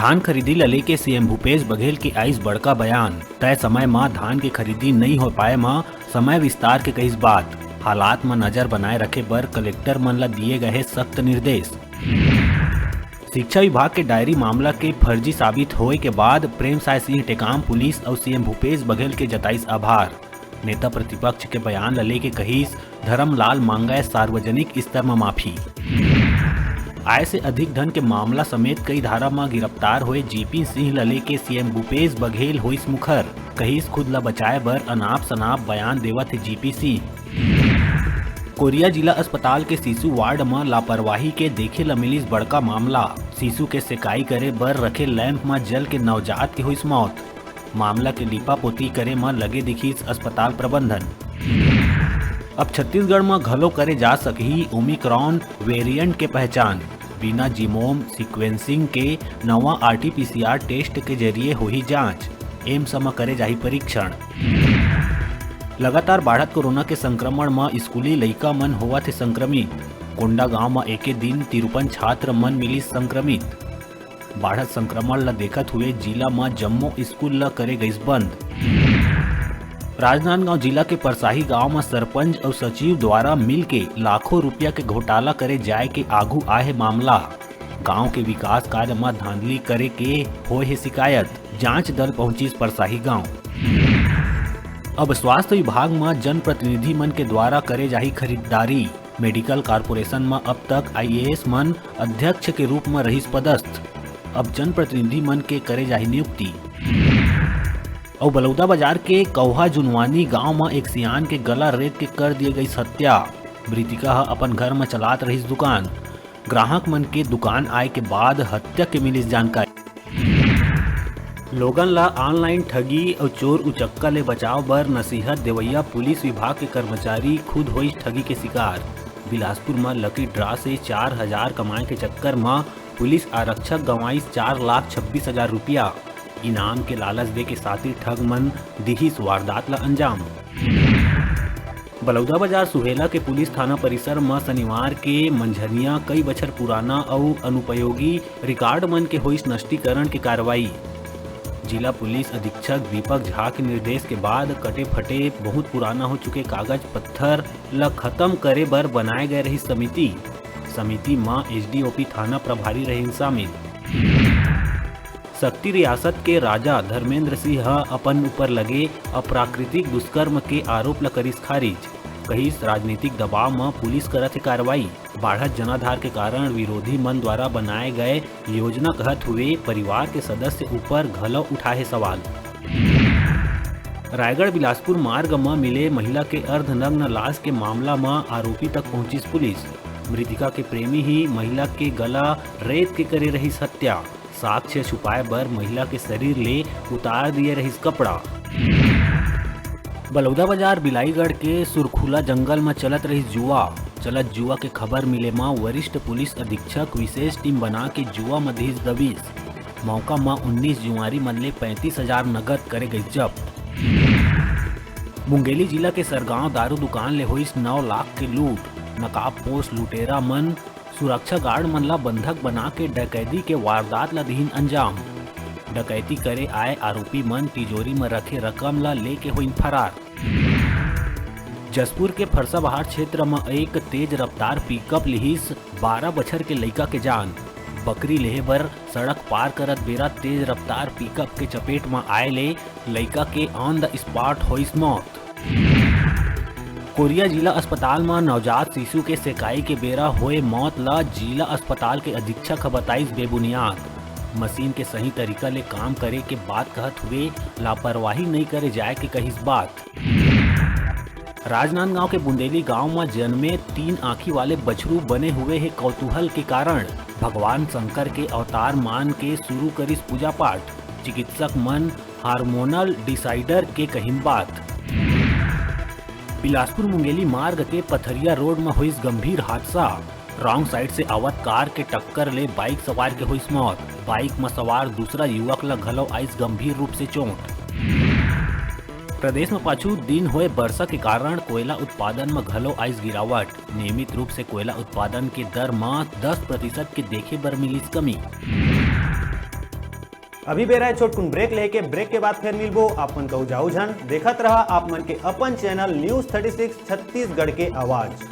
धान खरीदी ल लेके सीएम भूपेश बघेल के आइस बड़का बयान। तय समय म धान के खरीदी नहीं हो पाए म समय विस्तार के कहिस बात। हालात में नजर बनाए रखे बर कलेक्टर मन ला दिए गए सख्त निर्देश। शिक्षा विभाग के डायरी मामला के फर्जी साबित होए के बाद प्रेम साय सिंह टेकाम पुलिस और सीएम भूपेश बघेल के जताइस आभार। नेता प्रतिपक्ष के बयान ला लेके कहिस धर्मलाल मांगे सार्वजनिक स्तर में माफी। आय से अधिक धन के मामला समेत कई धारा में गिरफ्तार हुए जीपी सिंह ला लेके सीएम भूपेश बघेल होइस मुखर। कहिस खुद ला बचाए बर अनाप शनाप बयान देवत है जीपी सिंह। कोरिया जिला अस्पताल के शिशु वार्ड में लापरवाही के देखे ला मिलिस बड़का मामला। शिशु के सेकाई करे बर रखे लैंप में जल के नवजात के हुइस मौत। मामला के लिपा पोती करे में लगे दिखिस अस्पताल प्रबंधन। अब छत्तीसगढ़ में घलो करे जा सकही ओमिक्रॉन वेरिएंट के पहचान। बिना जीनोम सीक्वेंसिंग के नवा आरटीपीसीआर टेस्ट के जरिए हुई जांच। एम्स में करे जाही परीक्षण। लगातार बढ़त कोरोना के संक्रमण में स्कूली लइका मन होवत है संक्रमित। कोंडा गांव में एके दिन 53 छात्र मन मिली संक्रमित। बढ़त संक्रमण ला देखत हुए जिला में जम्मो स्कूल ला करे गईस बंद। राजनांदगांव जिला के परसाही गांव में सरपंच और सचिव द्वारा मिल के लाखों रुपया के घोटाला करे जाए के आगू आए है मामला। गांव के विकास कार्य में धांधली करे के होए है शिकायत। जांच दल पहुंचीस परसाही गांव। अब स्वास्थ्य विभाग में जनप्रतिनिधि मन के द्वारा करे जाही खरीदारी। मेडिकल कॉर्पोरेशन में अब तक आईएएस मन अध्यक्ष के रूप में रहीस पदस्थ। अब जनप्रतिनिधि मन के करे जाही नियुक्ति। और बलौदा बाजार के कौहा जुनवानी गांव में एक सियान के गला रेत के कर दिए गई हत्या। मृतिका अपन घर में चलात रही दुकान। ग्राहक मन के दुकान आए के बाद हत्या के मिली जानकारी। लोगन ला ऑनलाइन ठगी और चोर उचक्का ले बचाव बर नसीहत देवैया पुलिस विभाग के कर्मचारी खुद हुई ठगी के शिकार। बिलासपुर में लकी ड्रा से 4000 कमाए के चक्कर में पुलिस आरक्षक गंवाइस 4,26,000 रुपया। इनाम के लालच दे के साथी ठग मन दिहिस वारदात ला अंजाम। बलौदा बाजार सुहेला के पुलिस थाना परिसर में शनिवार के मंझनिया कई बछर पुराना और अनुपयोगी रिकॉर्ड मन के होइस नष्टीकरण की कार्रवाई। जिला पुलिस अधीक्षक दीपक झा के निर्देश के बाद कटे फटे बहुत पुराना हो चुके कागज पत्थर ला खत्म करे बर बनाए गए रही समिति में एसडीओपी थाना प्रभारी रही शामिल। शक्ति रियासत के राजा धर्मेंद्र सिंह अपन ऊपर लगे अप्राकृतिक दुष्कर्म के आरोप ला करिस खारिज। कहिस राजनीतिक दबाव में पुलिस करत है कार्रवाई। बढ़त जनाधार के कारण विरोधी मन द्वारा बनाए गए योजना कहत हुए परिवार के सदस्य ऊपर घलो उठाए सवाल। रायगढ़ बिलासपुर मार्ग में मिले महिला के अर्धनग्न लाश के मामला में आरोपी तक पहुंची पुलिस। मृतिका के प्रेमी ही महिला के गला रेत के करे रही हत्या। साक्ष्य छुपाए बर महिला के शरीर ले उतार दिए रही कपड़ा। बलौदा बाजार बिलाईगढ़ के सुरखुला जंगल में चलत रही जुआ के खबर मिले मां वरिष्ठ पुलिस अधीक्षक विशेष टीम बना के जुआ में दीस दबीस। मौका में 19 जुआरी मन ले 35,000 नगद करे गई जब्त। मुंगेली जिला के सरगांव दारू दुकान ले हुई 9 लाख के लूट। नकाबपोश लुटेरा मन सुरक्षा गार्ड मन ला बंधक बना के डकैती के वारदात ला दीन अंजाम। डकैती करे आए आरोपी मन तिजोरी में रखे रकम ला लेके हुई फरार। जसपुर के फरसा बहार क्षेत्र में एक तेज रफ्तार पिकअप लिहिस 12 बछर के लइका के जान। बकरी लेहे बर सड़क पार करत बेरा तेज रफ्तार पिकअप के चपेट में आए ले लइका के ऑन द स्पॉट होइस मौत। कोरिया जिला अस्पताल में नवजात शिशु के सेकाई के बेरा होए मौत ला जिला अस्पताल के अधीक्षक बताइस बेबुनियाद। मशीन के सही तरीका ले काम करे के बात कहत हुए लापरवाही नहीं करे जाए के कहिस बात। राजनांदगांव के बुंदेली गांव में जन्मे 3 आँखी वाले बछरू बने हुए है कौतूहल के कारण। भगवान शंकर के अवतार मान के शुरू करिस पूजा पाठ। चिकित्सक मन हार्मोनल डिसाइडर के कहिन बात। बिलासपुर मुंगेली मार्ग के पथरिया रोड में हुई गंभीर हादसा। रॉन्ग साइड से आवत कार के टक्कर ले बाइक सवार के हुई मौत। बाइक में सवार दूसरा युवक ला घलो आइस गंभीर रूप से चोट। प्रदेश में पाछू दिन हुए वर्षा के कारण कोयला उत्पादन में घलो आइस गिरावट। नियमित रूप से कोयला उत्पादन के दर में 10% के देखे बर मिली कमी। अभी बेरा है छोटकुन ब्रेक लेके, ब्रेक के बाद फिर मिलबो। आप मन कहू जाऊ झन देखत रहा आप मन के अपन चैनल न्यूज 36 छत्तीसगढ़ के आवाज।